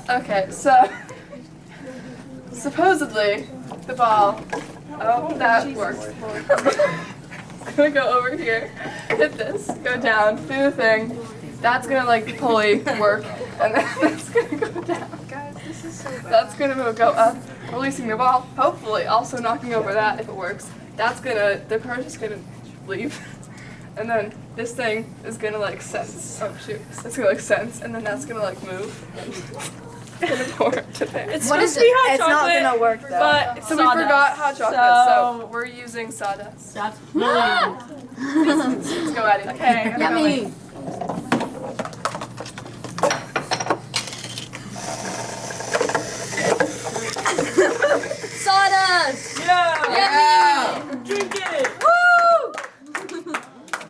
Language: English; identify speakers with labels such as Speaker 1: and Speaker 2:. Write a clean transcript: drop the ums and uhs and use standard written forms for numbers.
Speaker 1: Okay, so supposedly the ball. Oh, that worked. I'm gonna go over here, hit this, go down, do the thing. That's gonna like pulley work, and then that's gonna go down.
Speaker 2: Guys, this is so bad.
Speaker 1: That's gonna go up, releasing the ball. Hopefully, also knocking over that if it works. That's gonna, the car's just gonna leave, and then this thing is gonna like sense. Oh shoot, it's gonna like sense, and then that's gonna like move. It's gonna pour it to there.
Speaker 2: It's supposed to be hot
Speaker 3: It's not
Speaker 2: chocolate,
Speaker 3: gonna work though.
Speaker 2: but
Speaker 1: So we forgot hot chocolate, so we're using sawdust.
Speaker 4: That's brilliant.
Speaker 1: Let's go at it.
Speaker 2: Okay, I'm
Speaker 4: Yummy. Sawdust.
Speaker 2: Yeah!
Speaker 4: Yummy.
Speaker 2: Drink it!